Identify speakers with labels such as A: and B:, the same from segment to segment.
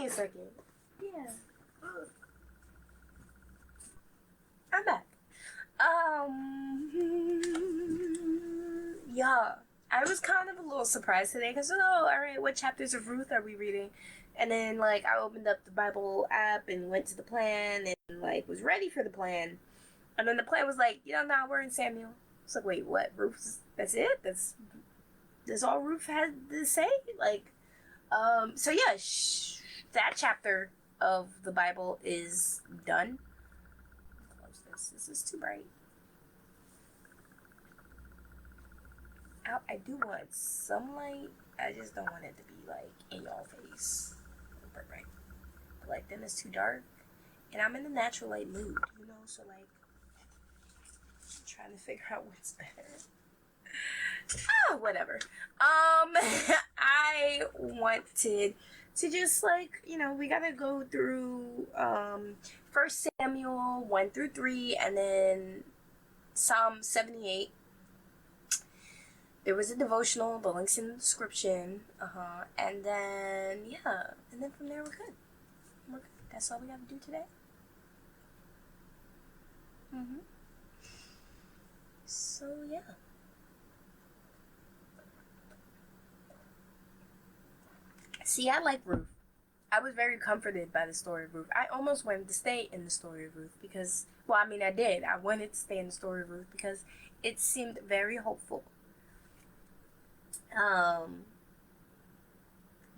A: me a second. Yeah. I'm back. Yeah. I was kind of a little surprised today because, alright, what chapters of Ruth are we reading? And then, like, I opened up the Bible app and went to the plan and, like, was ready for the plan. And then the plan was like, now we're in Samuel. It's like, wait, what? Ruth? That's it? That's all Ruth had to say? Like, so yeah, that chapter of the Bible is done. Close this. This is too bright. I do want some light. I just don't want it to be like in your face. But right. But like then it's too dark. And I'm in a natural light mood, so like I'm trying to figure out what's better. Whatever. I wanted to just like, we gotta go through 1 Samuel 1 through 3 and then Psalm 78. There was a devotional, the link's in the description. And then and then from there we're good. That's all we gotta do today. So yeah. See, I like Ruth. I was very comforted by the story of Ruth. I almost wanted to stay in the story of Ruth because, I did. I wanted to stay in the story of Ruth because it seemed very hopeful.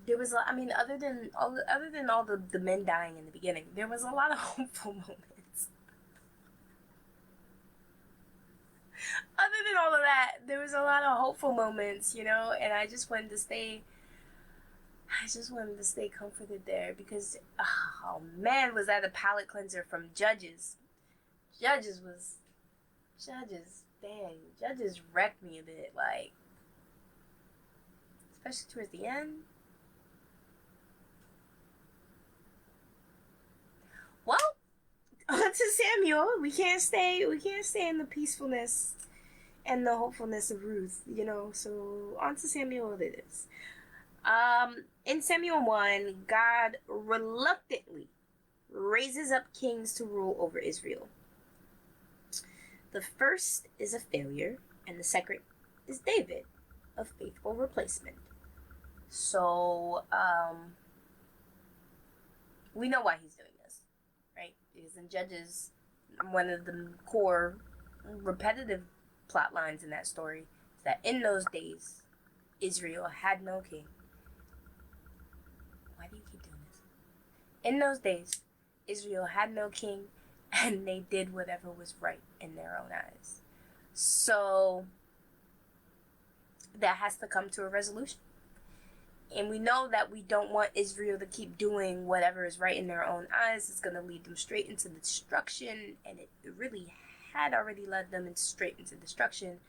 A: There was, other than all the men dying in the beginning, there was a lot of hopeful moments. Other than all of that, there was a lot of hopeful moments, and I just wanted to stay comforted there because, oh man, was that a palate cleanser from Judges. Judges wrecked me a bit, like, especially towards the end. Well, on to Samuel. We can't stay in the peacefulness and the hopefulness of Ruth, so on to Samuel it is. In Samuel 1, God reluctantly raises up kings to rule over Israel. The first is a failure, and the second is David, a faithful replacement. So, we know why he's doing this, right? Because in Judges, one of the core repetitive plot lines in that story is that in those days, Israel had no king. Why do you keep doing this? In those days, Israel had no king, and they did whatever was right in their own eyes. So that has to come to a resolution. And we know that we don't want Israel to keep doing whatever is right in their own eyes. It's going to lead them straight into destruction, and it really had already led them straight into destruction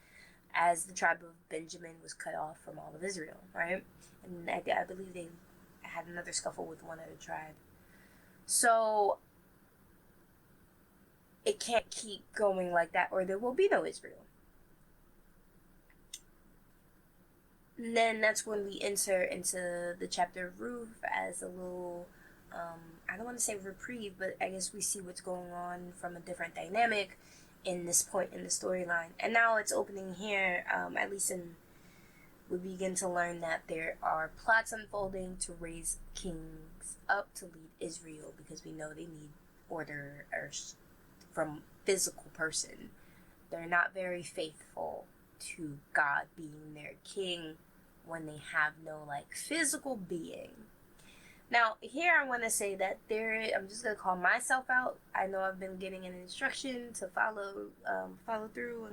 A: as the tribe of Benjamin was cut off from all of Israel, right? And I believe they had another scuffle with one other tribe. So it can't keep going like that, or there will be no Israel. And then that's when we enter into the chapter of Ruth as a little, I don't want to say reprieve, but I guess we see what's going on from a different dynamic in this point in the storyline. And now it's opening here, at least we begin to learn that there are plots unfolding to raise kings up to lead Israel, because we know they need order from physical person. They're not very faithful to God being their king when they have no physical being. Now here I want to say that I'm just going to call myself out. I know I've been getting an instruction to follow through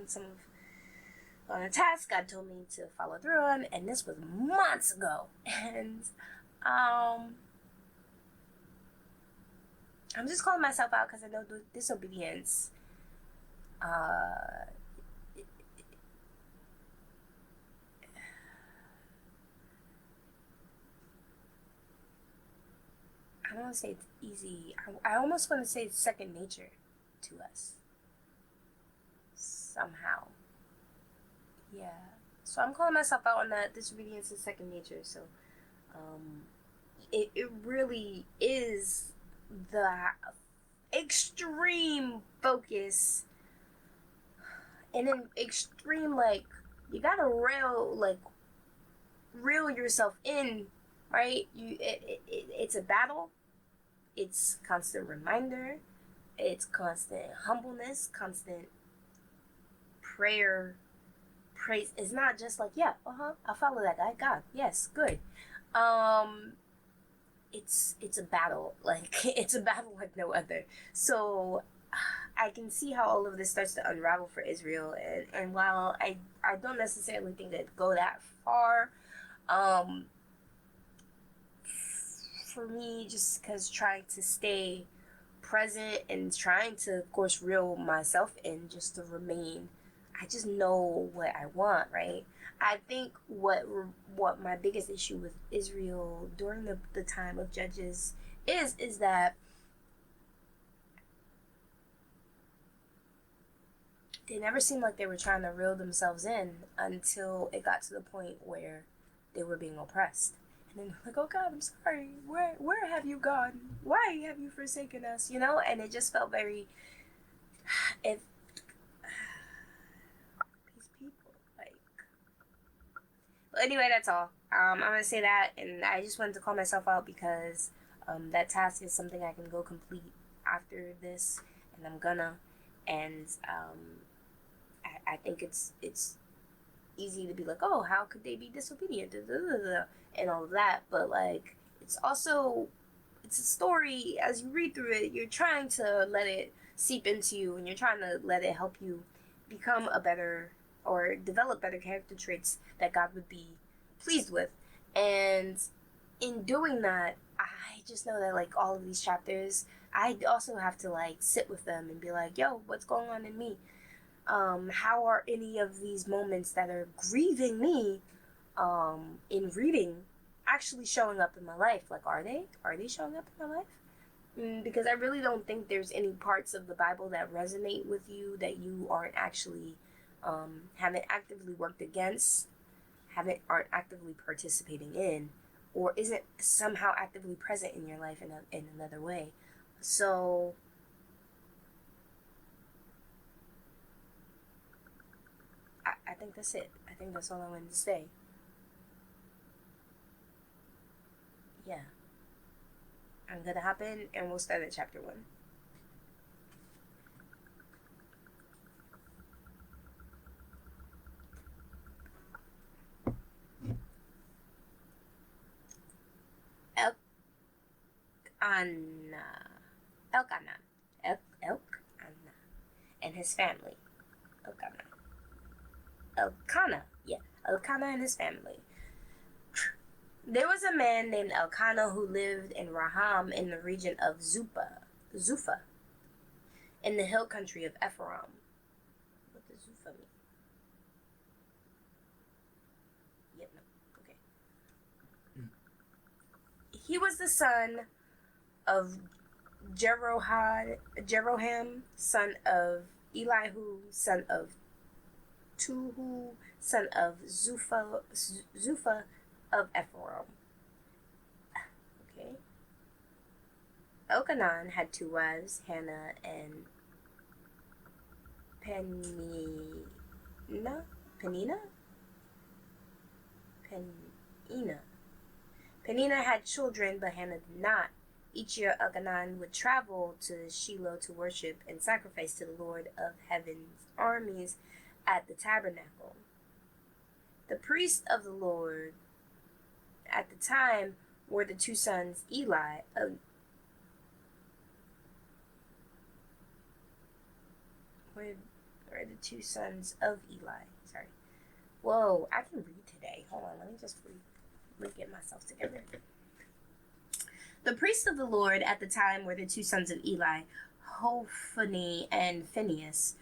A: on a task God told me to follow through on, and this was months ago. And I'm just calling myself out because I know disobedience I don't want to say it's easy. I almost want to say it's second nature to us. Somehow. Yeah. So I'm calling myself out on that. Disobedience is second nature. So, it really is the extreme focus and an extreme, like, you gotta reel yourself in, right? It's a battle. It's constant reminder. It's constant humbleness, constant prayer, praise. It's not just like, yeah, I'll follow that guy. God, yes, good. Um, it's a battle. Like, it's a battle like no other. So I can see how all of this starts to unravel for Israel, and while I don't necessarily think that go that far, um, for me, just because trying to stay present and trying to, of course, reel myself in just to remain, I just know what I want, right? I think what my biggest issue with Israel during the time of Judges is that they never seemed like they were trying to reel themselves in until it got to the point where they were being oppressed. And then, like, oh God, I'm sorry. Where have you gone? Why have you forsaken us? You know, and it just felt very. If these people, like. Well, anyway, that's all. I'm gonna say that, and I just wanted to call myself out because that task is something I can go complete after this, and I'm gonna, and I think it's easy to be like, oh, how could they be disobedient, and all of that, but like, it's also, it's a story. As you read through it, you're trying to let it seep into you, and you're trying to let it help you become a better, or develop better character traits that God would be pleased with. And in doing that, I just know that, like, all of these chapters, I also have to, like, sit with them and be like, yo, what's going on in me? How are any of these moments that are grieving me, in reading, actually showing up in my life? Like, are they showing up in my life? Because I really don't think there's any parts of the Bible that resonate with you that you aren't actually, haven't actively worked against, aren't actively participating in, or isn't somehow actively present in your life in another way. So I think that's it. I think that's all I wanted to say. Yeah. I'm gonna hop in and we'll start at chapter 1. Elkanah. Elkanah. Elkanah. And his family. Elkanah. Elkanah. Yeah. Elkanah and his family. There was a man named Elkanah who lived in Raham in the region of Zupha, in the hill country of Ephraim. What does Zupha mean? Yep, no. Okay. He was the son of Jeroham, son of Elihu, son of Tuhu, son of Zupha of Ephraim. Okay. Elkanah had 2 wives, Hannah and Penina. Penina had children, but Hannah did not. Each year, Elkanah would travel to Shiloh to worship and sacrifice to the Lord of Heaven's armies at the tabernacle. The priests of the Lord at the time were the 2 sons Eli were the 2 sons of Eli. Sorry. Whoa, I can read today. Hold on, let me just get myself together. The priests of the Lord at the time were the 2 sons of Eli, Hophni and Phinehas.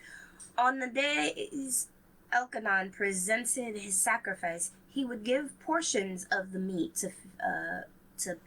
A: On the days Elkanah presented his sacrifice, he would give portions of the meat to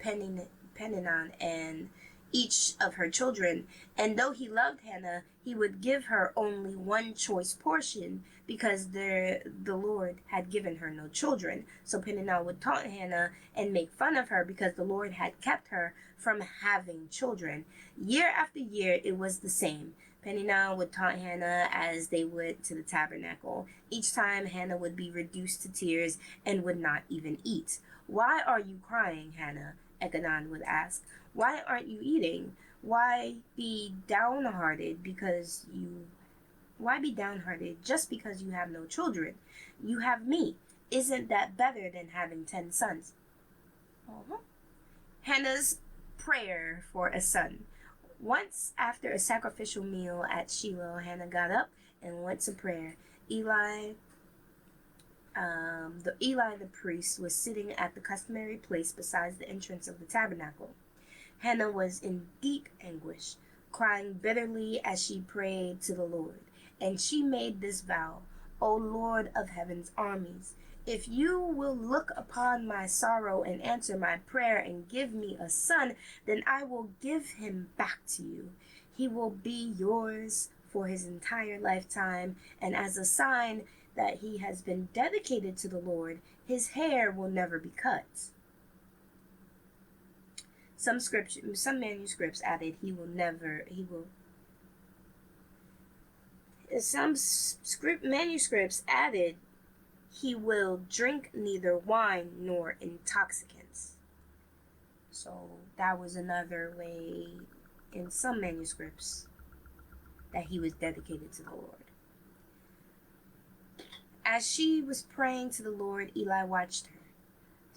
A: Peninan and each of her children. And though he loved Hannah, he would give her only one choice portion because the Lord had given her no children. So Peninnah would taunt Hannah and make fun of her because the Lord had kept her from having children. Year after year, it was the same. Peninnah would taunt Hannah as they went to the tabernacle. Each time, Hannah would be reduced to tears and would not even eat. "Why are you crying, Hannah?" Elkanah would ask. "Why aren't you eating? Why be downhearted just because you have no children? You have me. Isn't that better than having 10 sons?" Uh-huh. Hannah's prayer for a son. Once after a sacrificial meal at Shiloh, Hannah got up and went to prayer. Eli the priest was sitting at the customary place beside the entrance of the tabernacle. Hannah was in deep anguish, crying bitterly as she prayed to the Lord. And she made this vow: "O Lord of heaven's armies, if you will look upon my sorrow and answer my prayer and give me a son, then I will give him back to you. He will be yours for his entire lifetime, and as a sign that he has been dedicated to the Lord, his hair will never be cut." Some manuscripts added he will drink neither wine nor intoxicants. So that was another way in some manuscripts that he was dedicated to the Lord. As she was praying to the Lord, Eli watched her.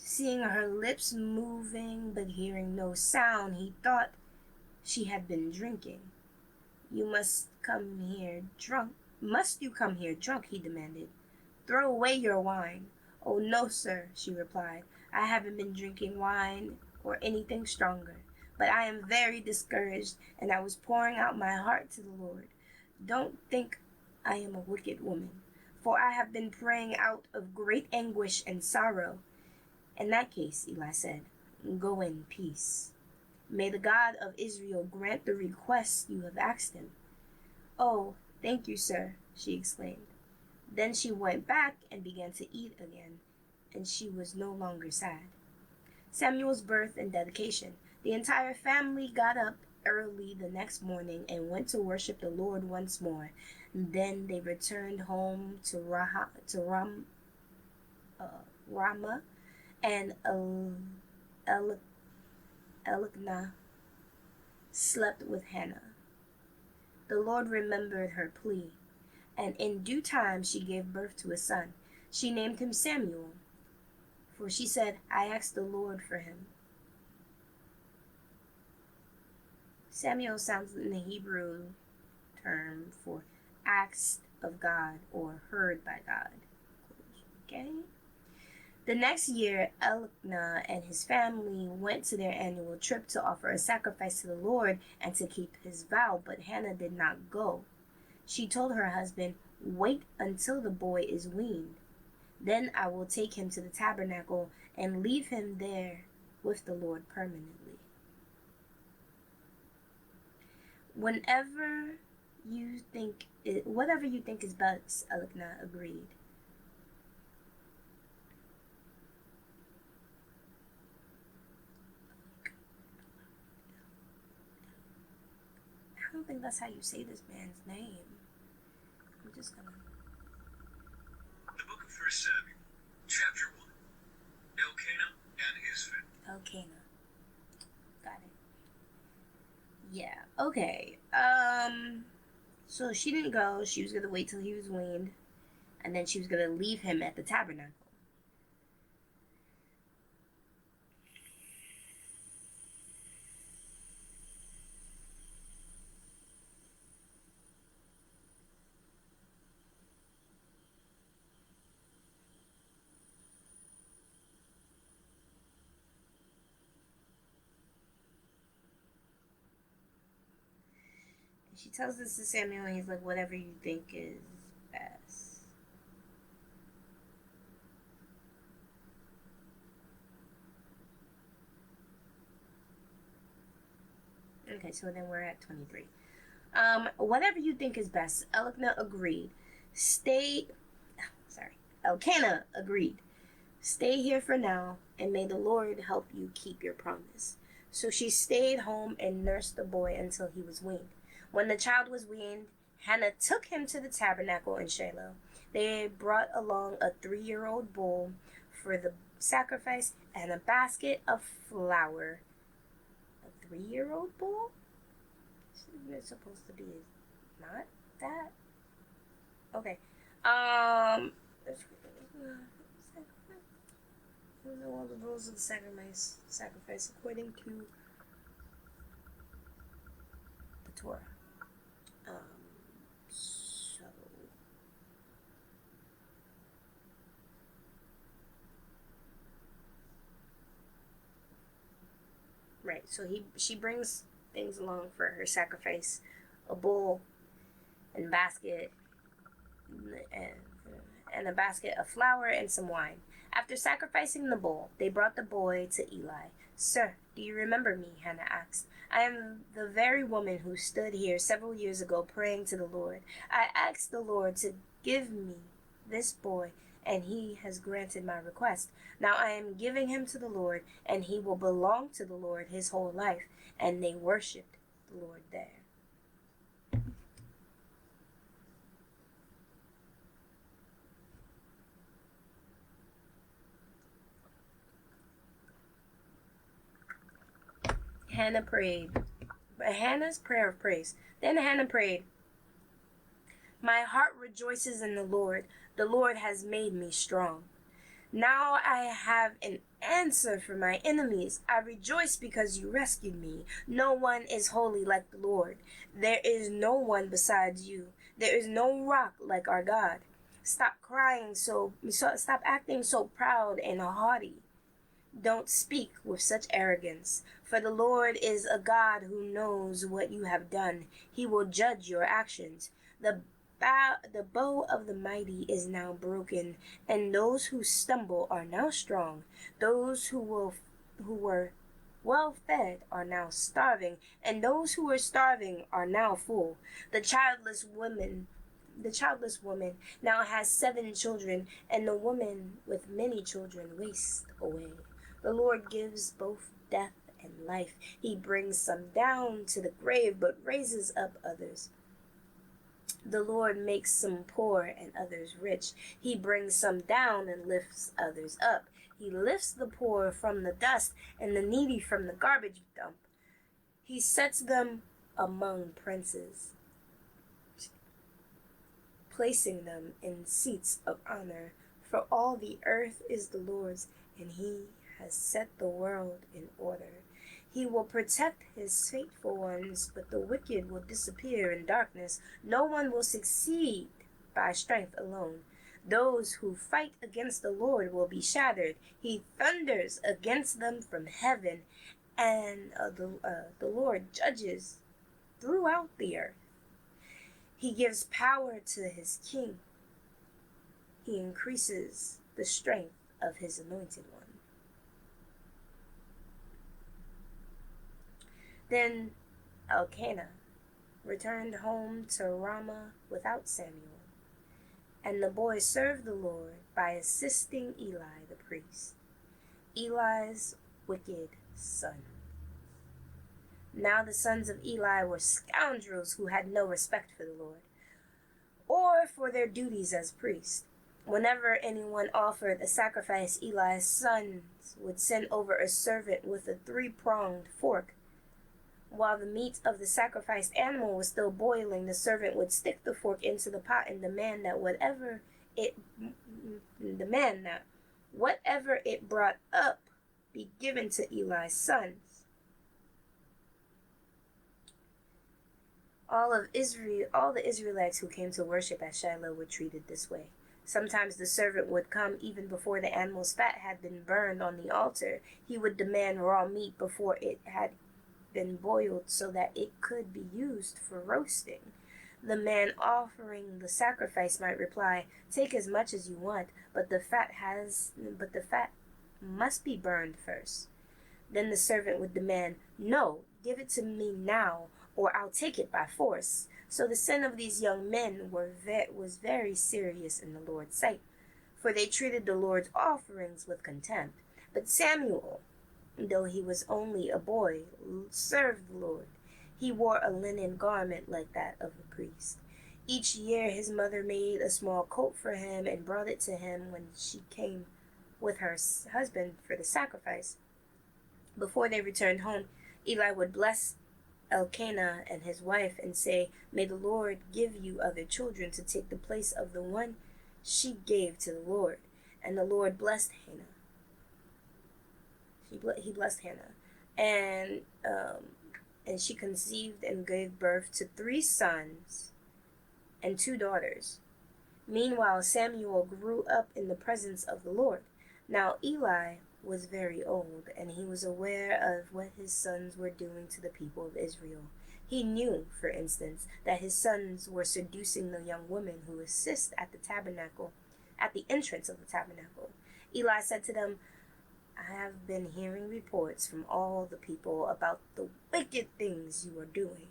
A: Seeing her lips moving but hearing no sound, he thought she had been drinking. Must you come here drunk?" he demanded. "Throw away your wine." "Oh, no, sir," she replied. "I haven't been drinking wine or anything stronger, but I am very discouraged, and I was pouring out my heart to the Lord. Don't think I am a wicked woman, for I have been praying out of great anguish and sorrow." "In that case," Eli said, "go in peace. May the God of Israel grant the request you have asked him." "Oh, thank you, sir," she exclaimed. Then she went back and began to eat again, and she was no longer sad. Samuel's birth and dedication. The entire family got up early the next morning and went to worship the Lord once more. Then they returned home to Ramah, and Elkanah slept with Hannah. The Lord remembered her plea, and in due time she gave birth to a son. She named him Samuel, for she said, "I asked the Lord for him." Samuel sounds in the Hebrew term for asked of God or heard by God. Okay? The next year, Elkanah and his family went to their annual trip to offer a sacrifice to the Lord and to keep his vow, but Hannah did not go. She told her husband, "Wait until the boy is weaned. Then I will take him to the tabernacle and leave him there with the Lord permanently." Whatever you think is best, Elkanah agreed. I don't think that's how you say this man's name. I'm just gonna...
B: The book of 1 Samuel, chapter 1. Elkanah and his family.
A: Elkanah. Got it. Yeah, okay. So she didn't go. She was gonna wait till he was weaned, and then she was gonna leave him at the tabernacle. She tells this to Samuel, and he's like, "Whatever you think is best." Okay, so then we're at 23. Whatever you think is best. Elkanah agreed. Stay. Sorry. Elkanah agreed. Stay here for now, and may the Lord help you keep your promise. So she stayed home and nursed the boy until he was weaned. When the child was weaned, Hannah took him to the tabernacle in Shiloh. They brought along a 3-year-old bull for the sacrifice and a basket of flour. A 3-year-old bull? Isn't it supposed to be not that? Okay. Know all the rules of the sacrifice according to the Torah. So right, so she brings things along for her sacrifice, a bull and basket and a basket of flour and some wine. After sacrificing the bull, they brought the boy to Eli. Sir, do you remember me? Hannah asked. I am the very woman who stood here several years ago praying to the Lord. I asked the Lord to give me this boy, and he has granted my request. Now I am giving him to the Lord, and he will belong to the Lord his whole life. And they worshipped the Lord there. Hannah prayed. Hannah's prayer of praise. Then Hannah prayed, my heart rejoices in the Lord. The Lord has made me strong. Now I have an answer for my enemies. I rejoice because you rescued me. No one is holy like the Lord. There is no one besides you. There is no rock like our God. Stop acting so proud and haughty. Don't speak with such arrogance, for the Lord is a God who knows what you have done. He will judge your actions. The bow of the mighty is now broken, and those who stumble are now strong. Those who were well fed are now starving, and those who were starving are now full. The childless woman now has 7 children, and the woman with many children wastes away. The Lord gives both death and life. He brings some down to the grave, but raises up others. The Lord makes some poor and others rich. He brings some down and lifts others up. He lifts the poor from the dust and the needy from the garbage dump. He sets them among princes, placing them in seats of honor. For all the earth is the Lord's, and he has set the world in order. He will protect his faithful ones, but the wicked will disappear in darkness. No one will succeed by strength alone. Those who fight against the Lord will be shattered. He thunders against them from heaven, and the Lord judges throughout the earth. He gives power to his king. He increases the strength of his anointed one. Then Elkanah returned home to Ramah without Samuel, and the boy served the Lord by assisting Eli the priest, Eli's wicked son. Now the sons of Eli were scoundrels who had no respect for the Lord, or for their duties as priests. Whenever anyone offered a sacrifice, Eli's sons would send over a servant with a 3-pronged fork. While the meat of the sacrificed animal was still boiling, the servant would stick the fork into the pot and demand that whatever it brought up be given to Eli's sons. All the Israelites who came to worship at Shiloh were treated this way. Sometimes the servant would come even before the animal's fat had been burned on the altar. He would demand raw meat before it had been boiled so that it could be used for roasting. The man offering the sacrifice might reply, "Take as much as you want, but the fat must be burned first." Then the servant would demand, "No, give it to me now, or I'll take it by force." So the sin of these young men was very serious in the Lord's sight, for they treated the Lord's offerings with contempt. But Samuel, though he was only a boy, served the Lord. He wore a linen garment like that of a priest. Each year his mother made a small coat for him and brought it to him when she came with her husband for the sacrifice. Before they returned home, Eli would bless Elkanah and his wife and say, "May the Lord give you other children to take the place of the one she gave to the Lord." And the Lord blessed Hannah. He blessed Hannah, and she conceived and gave birth to 3 sons and 2 daughters. Meanwhile, Samuel grew up in the presence of the Lord. Now Eli was very old, and he was aware of what his sons were doing to the people of Israel. He knew, for instance, that his sons were seducing the young women who assist at the entrance of the tabernacle. Eli said to them, "I have been hearing reports from all the people about the wicked things you are doing.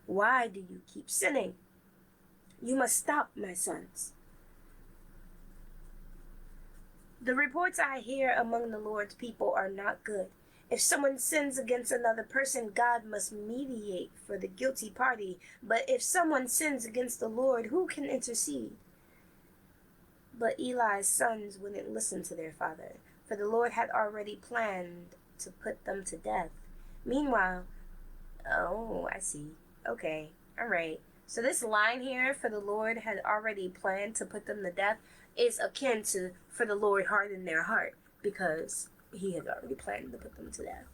A: Why do you keep sinning? You must stop, my sons. The reports I hear among the Lord's people are not good. If someone sins against another person, God must mediate for the guilty party. But if someone sins against the Lord, who can intercede?" But Eli's sons wouldn't listen to their father, for the Lord had already planned to put them to death. Meanwhile, oh, I see. Okay, all right. So this line here, "for the Lord had already planned to put them to death," is akin to "for the Lord hardened their heart," because He had already planned to put them to death.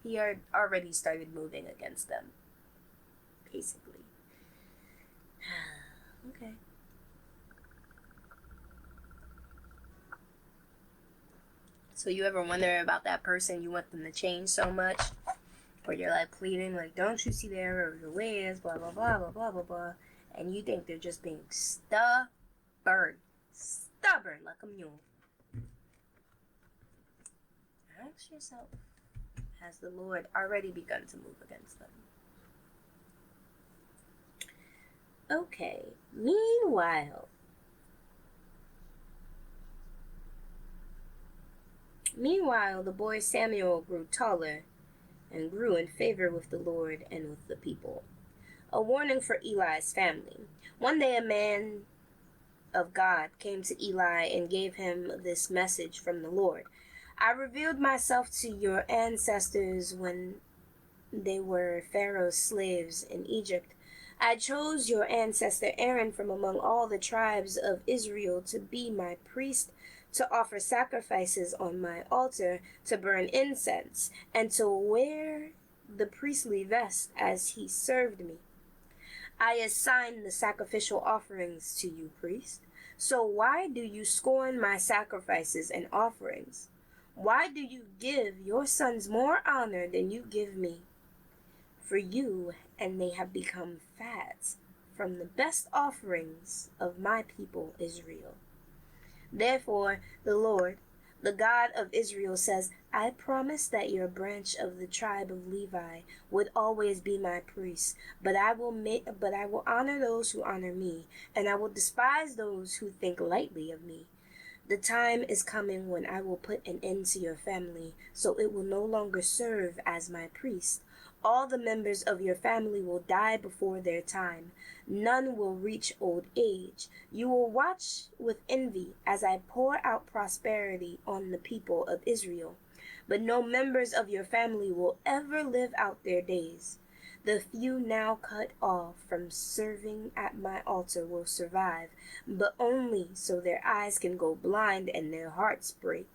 A: He had already started moving against them, basically. Okay. So you ever wonder about that person you want them to change so much? Or you're like pleading, like, "Don't you see the error of your ways, blah, blah, blah, blah, blah, blah, blah." And you think they're just being stubborn. Stubborn like a mule. Ask yourself, has the Lord already begun to move against them? Okay, Meanwhile, the boy Samuel grew taller and grew in favor with the Lord and with the people. A warning for Eli's family. One day a man of God came to Eli and gave him this message from the Lord. "I revealed myself to your ancestors when they were Pharaoh's slaves in Egypt. I chose your ancestor Aaron from among all the tribes of Israel to be my priest, to offer sacrifices on my altar, to burn incense, and to wear the priestly vest as he served me. I assigned the sacrificial offerings to you, priest. So why do you scorn my sacrifices and offerings? Why do you give your sons more honor than you give me? For you and they have become fat from the best offerings of my people Israel. Therefore, the Lord, the God of Israel says, I promised that your branch of the tribe of Levi would always be my priest, but I will honor those who honor me, and I will despise those who think lightly of me. The time is coming when I will put an end to your family, so it will no longer serve as my priest. All the members of your family will die before their time. None will reach old age. You will watch with envy as I pour out prosperity on the people of Israel. But no members of your family will ever live out their days. The few now cut off from serving at my altar will survive, but only so their eyes can go blind and their hearts break,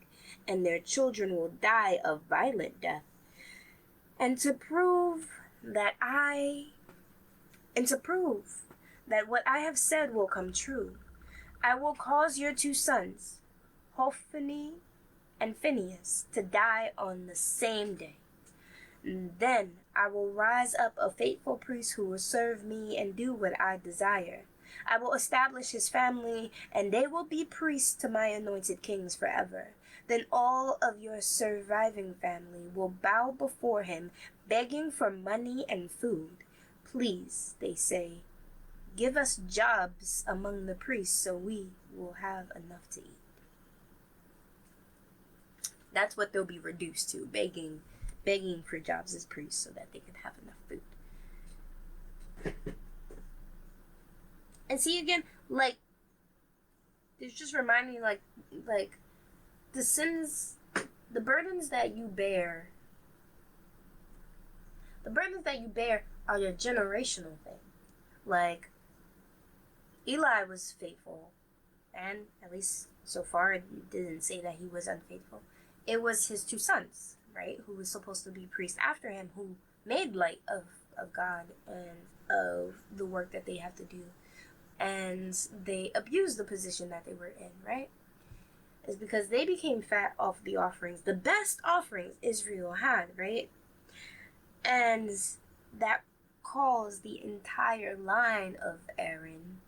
A: and their children will die a violent death. And to prove that what I have said will come true, I will cause your 2 sons, Hophni and Phinehas, to die on the same day. Then I will rise up a faithful priest who will serve me and do what I desire. I will establish his family, and they will be priests to my anointed kings forever. Then all of your surviving family will bow before him, begging for money and food. Please, they say, give us jobs among the priests so we will have enough to eat. That's what they'll be reduced to, begging for jobs as priests so that they can have enough food. And see again, like, it's just reminding me, like the sins, the burdens that you bear are your generational thing. Like, Eli was faithful, and at least so far it didn't say that he was unfaithful. It was his two sons, right, who was supposed to be priests after him, who made light of God and of the work that they have to do. And they abused the position that they were in, right? It's because they became fat off the offerings, the best offerings Israel had, right? And that caused the entire line of Aaron,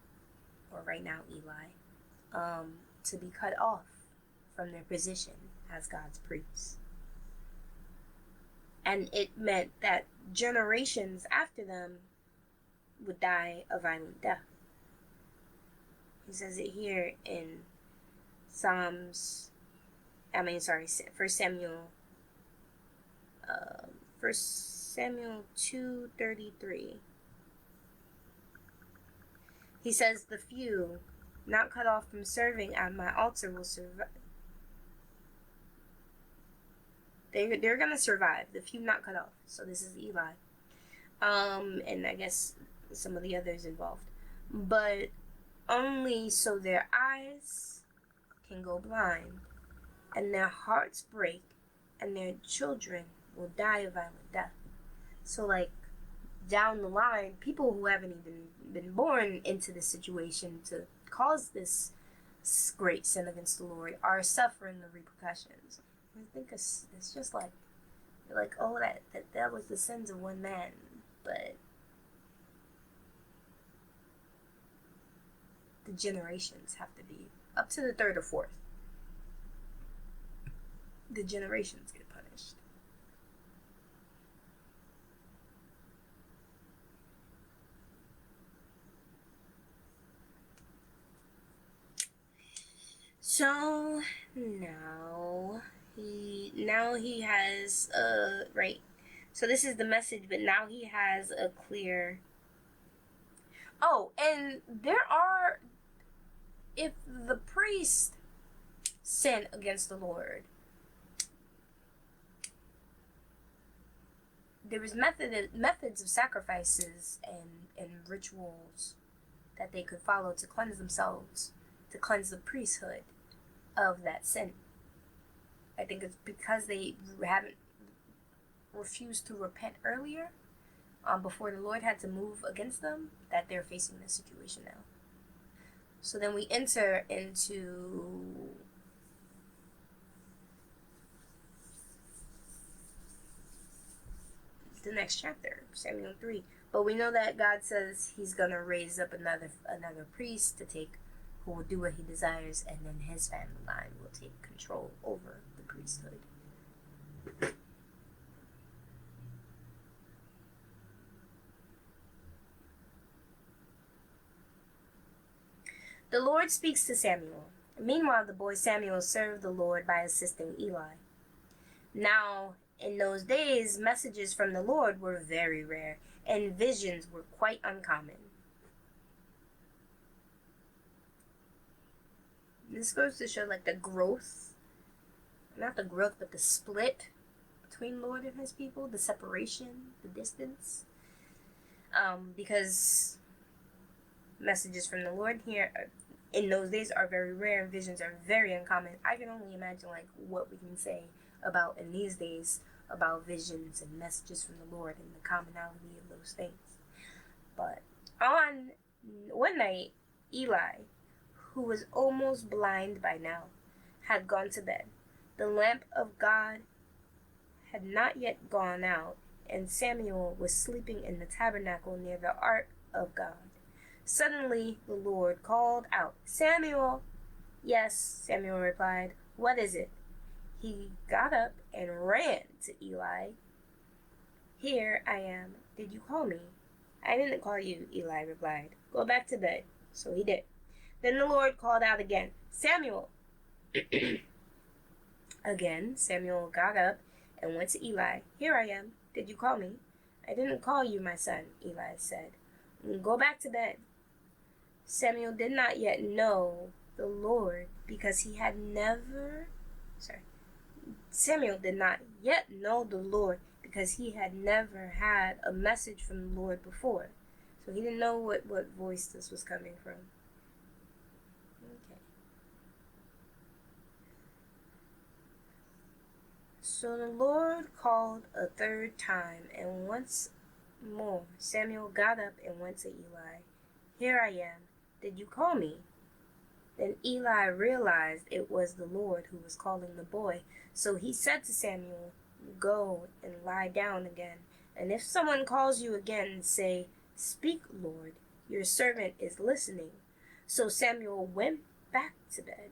A: or right now Eli, to be cut off from their position as God's priests. And it meant that generations after them would die a violent death. He says it here in First Samuel 2:33. He says, the few not cut off from serving at my altar will survive. They're gonna survive. The few not cut off. So this is Eli. And I guess some of the others involved. But only so their eyes can go blind, and their hearts break, and their children will die a violent death. So, like, down the line, people who haven't even been born into this situation to cause this great sin against the Lord are suffering the repercussions. I think it's just like oh, that was the sins of one man, but the generations have to be up to the third or fourth. The generations get punished. So now he has right. So this is the message, but now he has a clear. Oh, and if the priest sin against the Lord, there was methods of sacrifices and rituals that they could follow to cleanse themselves, to cleanse the priesthood of that sin. I think it's because they haven't refused to repent earlier, before the Lord had to move against them, that they're facing this situation now. So then we enter into the next chapter, Samuel 3. But we know that God says he's going to raise up another priest who will do what he desires, and then his family line will take control over the priesthood. The Lord speaks to Samuel. Meanwhile, the boy Samuel served the Lord by assisting Eli. Now, in those days, messages from the Lord were very rare, and visions were quite uncommon. This goes to show, like, the growth, not the growth, but the split between Lord and his people, the separation, the distance. Because messages from the Lord here in those days are very rare, and visions are very uncommon. I can only imagine, like, what we can say about in these days about visions and messages from the Lord and the commonality of those things. But on one night, Eli, who was almost blind by now, had gone to bed. The lamp of God had not yet gone out, and Samuel was sleeping in the tabernacle near the ark of God. Suddenly the Lord called out, "Samuel!" "Yes," Samuel replied. "What is it?" He got up and ran to Eli. "Here I am. Did you call me?" "I didn't call you," Eli replied. "Go back to bed." So he did. Then the Lord called out again, "Samuel!" Again, Samuel got up and went to Eli. "Here I am. Did you call me?" "I didn't call you, my son," Eli said. "Go back to bed." Samuel did not yet know the Lord because he had never, Samuel did not yet know the Lord because he had never had a message from the Lord before. So he didn't know what voice this was coming from. Okay. So the Lord called a third time, and once more Samuel got up and went to Eli. "Here I am. Did you call me?" Then Eli realized it was the Lord who was calling the boy. So he said to Samuel, "Go and lie down again. And if someone calls you again, say, 'Speak, Lord, your servant is listening.'" So Samuel went back to bed.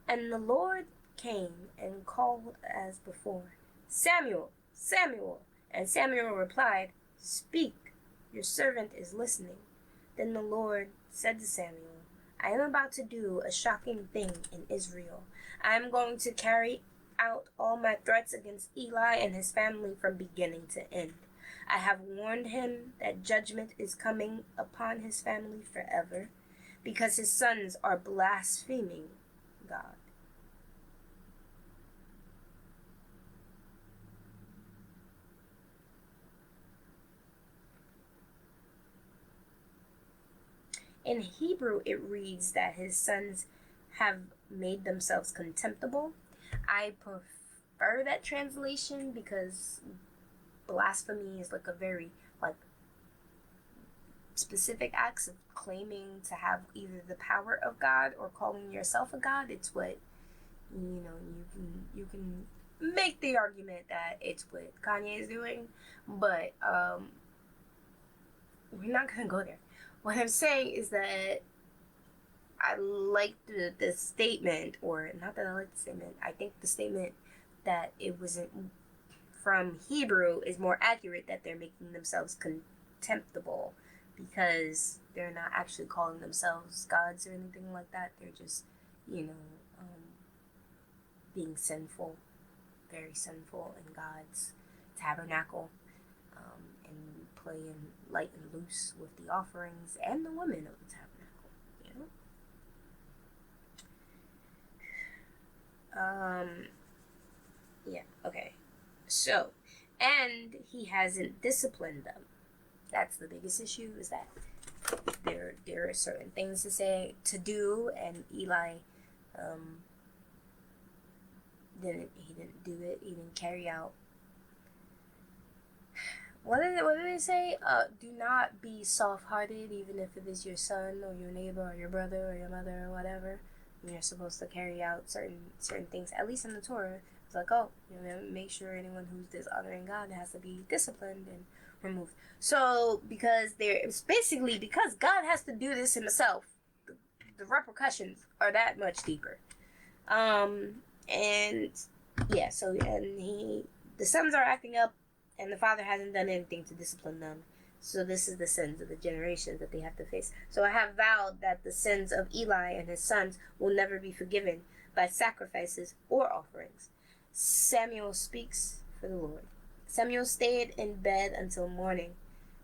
A: And the Lord came and called as before, "Samuel, Samuel." And Samuel replied, "Speak, your servant is listening." Then the Lord said to Samuel, "I am about to do a shocking thing in Israel. I am going to carry out all my threats against Eli and his family from beginning to end. I have warned him that judgment is coming upon his family forever, because his sons are blaspheming God." In Hebrew, it reads that his sons have made themselves contemptible. I prefer that translation because blasphemy is like a very specific acts of claiming to have either the power of God or calling yourself a god. It's what you can make the argument that it's what Kanye is doing, but we're not gonna go there. What I'm saying is that I like the statement, or not that I like the statement. I think the statement that it wasn't from Hebrew is more accurate, that they're making themselves contemptible because they're not actually calling themselves gods or anything like that. They're just, being sinful, very sinful in God's tabernacle, and playing light and loose with the offerings and the women of the tabernacle, okay. So, and he hasn't disciplined them. That's the biggest issue, is that there are certain things to do, and Eli didn't do it. He didn't carry out. What did they say? Do not be soft-hearted, even if it is your son or your neighbor or your brother or your mother or whatever. You're supposed to carry out certain things. At least in the Torah, it's like, make sure anyone who's dishonoring God has to be disciplined and removed. So because God has to do this himself, the repercussions are that much deeper. And yeah, the sons are acting up, and the father hasn't done anything to discipline them. So this is the sins of the generations that they have to face. So I have vowed that the sins of Eli and his sons will never be forgiven by sacrifices or offerings. Samuel speaks for the Lord. Samuel stayed in bed until morning,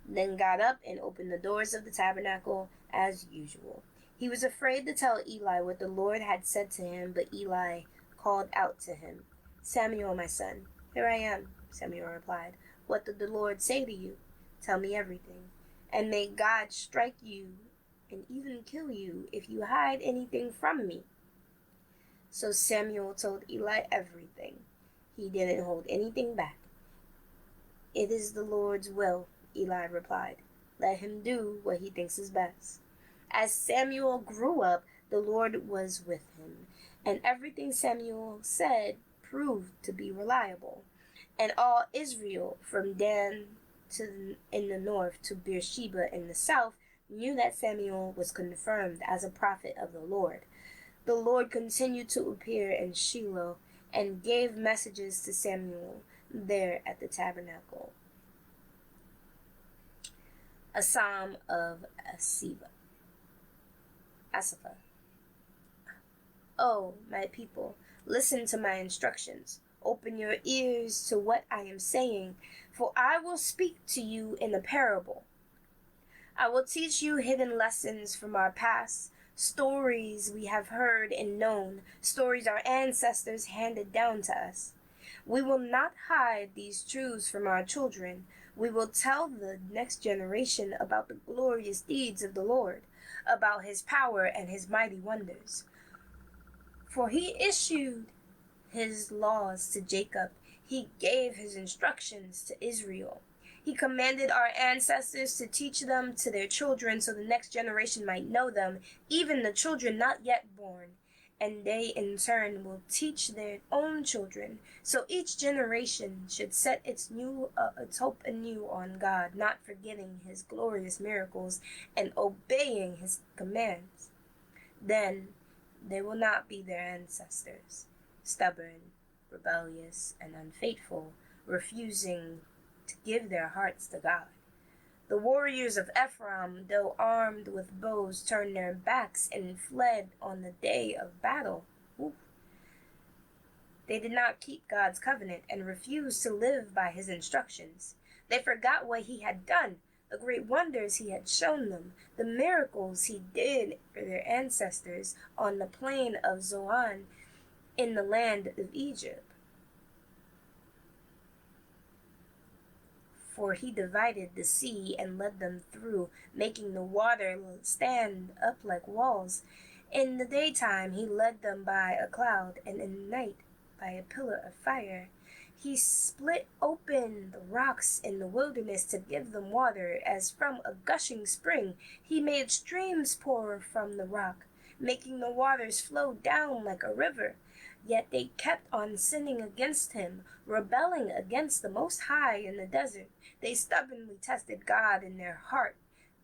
A: then got up and opened the doors of the tabernacle as usual. He was afraid to tell Eli what the Lord had said to him, but Eli called out to him, "Samuel, my son." "Here I am," Samuel replied. "What did the Lord say to you?" "Tell me everything. And may God strike you and even kill you if you hide anything from me." So Samuel told Eli everything. He didn't hold anything back. "It is the Lord's will," Eli replied. "Let him do what he thinks is best." As Samuel grew up, the Lord was with him, and everything Samuel said proved to be reliable. And all Israel, from Dan in the north to Beersheba in the south, knew that Samuel was confirmed as a prophet of the Lord. The Lord continued to appear in Shiloh and gave messages to Samuel there at the tabernacle. A psalm of Asaph. Oh, my people, listen to my instructions. Open your ears to what I am saying, for I will speak to you in a parable. I will teach you hidden lessons from our past, stories we have heard and known, stories our ancestors handed down to us. We will not hide these truths from our children. We will tell the next generation about the glorious deeds of the Lord, about his power and his mighty wonders. For he issued his laws to Jacob. He gave his instructions to Israel. He commanded our ancestors to teach them to their children so the next generation might know them, even the children not yet born. And they in turn will teach their own children. So each generation should set its hope anew on God, not forgetting his glorious miracles and obeying his commands. Then they will not be their ancestors, stubborn, rebellious, and unfaithful, refusing to give their hearts to God. The warriors of Ephraim, though armed with bows, turned their backs and fled on the day of battle. Ooh. They did not keep God's covenant and refused to live by his instructions. They forgot what he had done, the great wonders he had shown them, the miracles he did for their ancestors on the plain of Zoan in the land of Egypt. For he divided the sea and led them through, making the water stand up like walls. In the daytime he led them by a cloud, and in the night by a pillar of fire. He split open the rocks in the wilderness to give them water, as from a gushing spring. He made streams pour from the rock, making the waters flow down like a river. Yet they kept on sinning against him, rebelling against the Most High in the desert. They stubbornly tested God in their heart,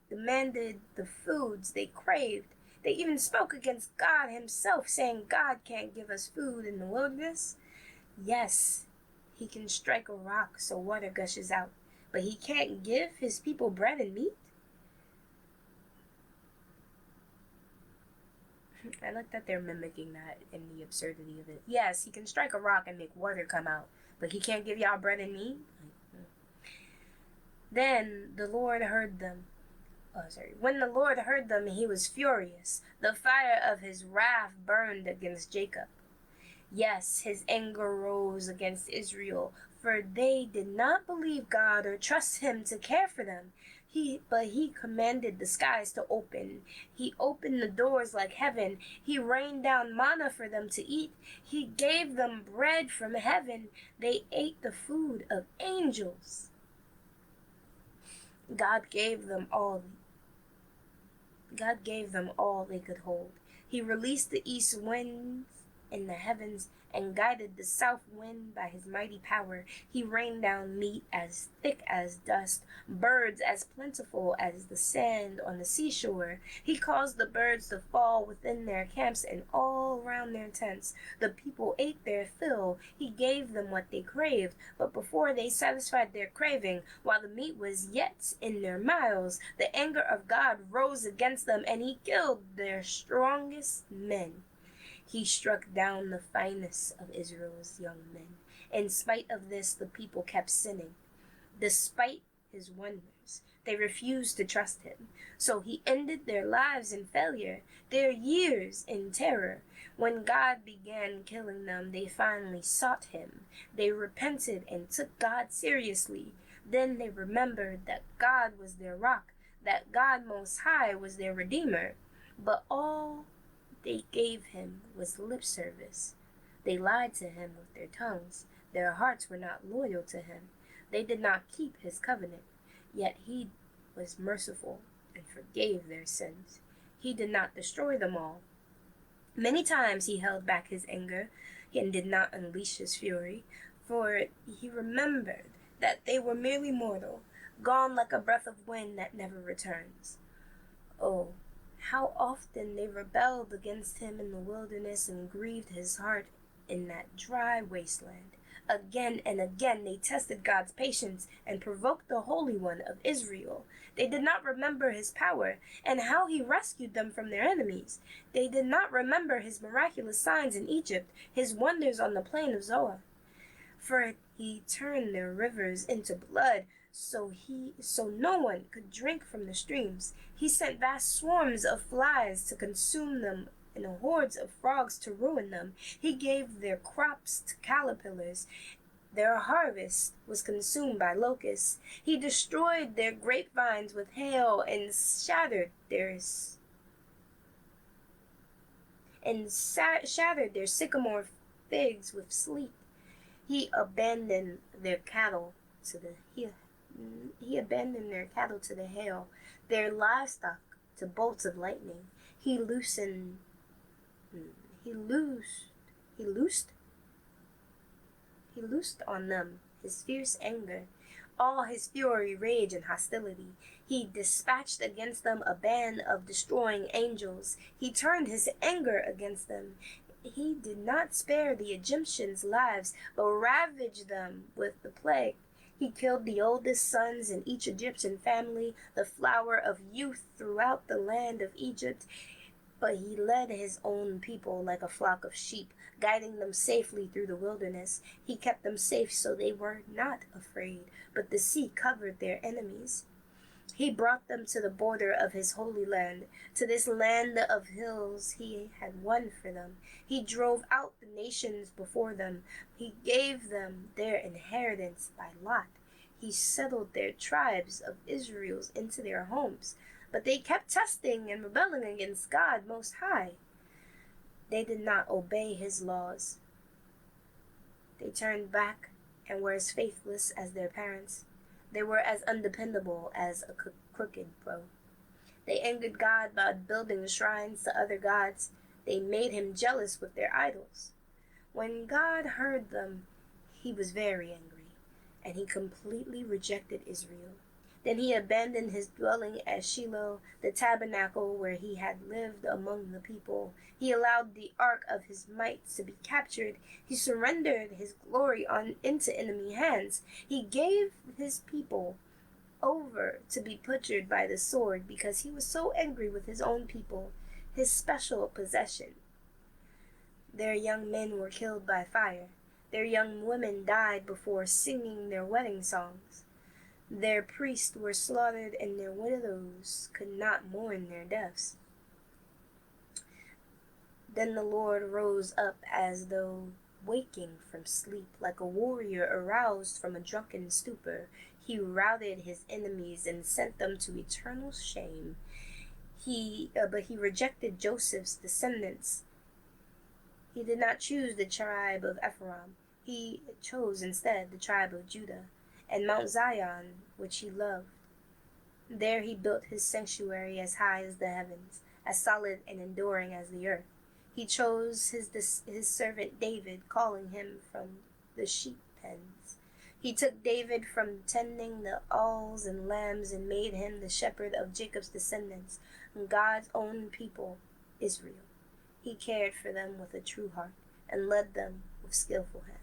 A: demanded the foods they craved. They even spoke against God himself, saying God can't give us food in the wilderness. Yes, he can strike a rock so water gushes out, but he can't give his people bread and meat? I like that they're mimicking that in the absurdity of it. Yes, he can strike a rock and make water come out, but he can't give y'all bread and meat? Then the Lord heard them. When the Lord heard them, he was furious. The fire of his wrath burned against Jacob. Yes, his anger rose against Israel, for they did not believe God or trust him to care for them. But he commanded the skies to open. He opened the doors like heaven. He rained down manna for them to eat. He gave them bread from heaven. They ate the food of angels. God gave them all they could hold. He released the east winds in the heavens and guided the south wind by his mighty power. He rained down meat as thick as dust, birds as plentiful as the sand on the seashore. He caused the birds to fall within their camps and all around their tents. The people ate their fill. He gave them what they craved, but before they satisfied their craving, while the meat was yet in their mouths, the anger of God rose against them, and he killed their strongest men. He struck down the finest of Israel's young men. In spite of this, the people kept sinning. Despite his wonders, they refused to trust him. So he ended their lives in failure, their years in terror. When God began killing them, they finally sought him. They repented and took God seriously. Then they remembered that God was their rock, that God Most High was their Redeemer. But all they gave him was lip service. They lied to him with their tongues. Their hearts were not loyal to him. They did not keep his covenant. Yet he was merciful and forgave their sins. He did not destroy them all. Many times he held back his anger and did not unleash his fury. For he remembered that they were merely mortal, gone like a breath of wind that never returns. Oh, how often they rebelled against him in the wilderness and grieved his heart in that dry wasteland. Again and again they tested God's patience and provoked the Holy One of Israel. They did not remember his power and how he rescued them from their enemies. They did not remember his miraculous signs in Egypt, his wonders on the plain of Zoar. For he turned their rivers into blood, so no one could drink from the streams. He sent vast swarms of flies to consume them and hordes of frogs to ruin them. He gave their crops to caterpillars. Their harvest was consumed by locusts. He destroyed their grapevines with hail and shattered their sycamore figs with sleet. He abandoned their cattle to the he abandoned their cattle to the hail, their livestock to bolts of lightning. He loosened he loosed he loosed he loosed on them his fierce anger, all his fury, rage, and hostility. He dispatched against them a band of destroying angels. He turned his anger against them. He did not spare the Egyptians' lives, but ravaged them with the plague. He killed the oldest sons in each Egyptian family, the flower of youth throughout the land of Egypt. But he led his own people like a flock of sheep, guiding them safely through the wilderness. He kept them safe so they were not afraid, but the sea covered their enemies. He brought them to the border of his holy land, to this land of hills he had won for them. He drove out the nations before them. He gave them their inheritance by lot. He settled their tribes of Israel into their homes. But they kept testing and rebelling against God Most High. They did not obey his laws. They turned back and were as faithless as their parents. They were as undependable as a crooked bow. They angered God by building shrines to other gods. They made him jealous with their idols. When God heard them, he was very angry, and he completely rejected Israel. Then he abandoned his dwelling at Shiloh, the tabernacle where he had lived among the people. He allowed the ark of his might to be captured. He surrendered his glory into enemy hands. He gave his people over to be butchered by the sword because he was so angry with his own people, his special possession. Their young men were killed by fire. Their young women died before singing their wedding songs. Their priests were slaughtered, and their widows could not mourn their deaths. Then the Lord rose up as though waking from sleep, like a warrior aroused from a drunken stupor. He routed his enemies and sent them to eternal shame. But he rejected Joseph's descendants. He did not choose the tribe of Ephraim. He chose instead the tribe of Judah and Mount Zion, which he loved. There he built his sanctuary as high as the heavens, as solid and enduring as the earth. He chose his servant David, calling him from the sheep pens. He took David from tending the owls and lambs and made him the shepherd of Jacob's descendants, God's own people, Israel. He cared for them with a true heart and led them with skillful hands.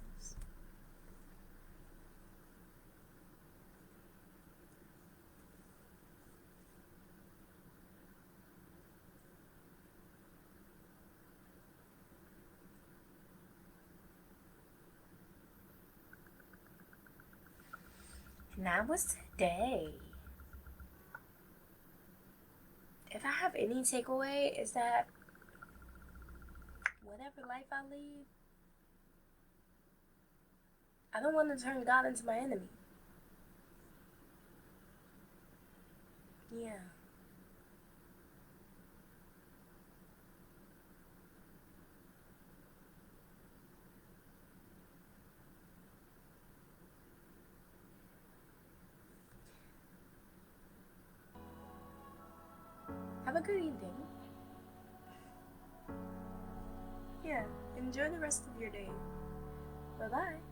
A: And that was today. If I have any takeaway, is that whatever life I lead, I don't want to turn God into my enemy. Yeah. Have a good evening. Yeah. Enjoy the rest of your day. Bye-bye.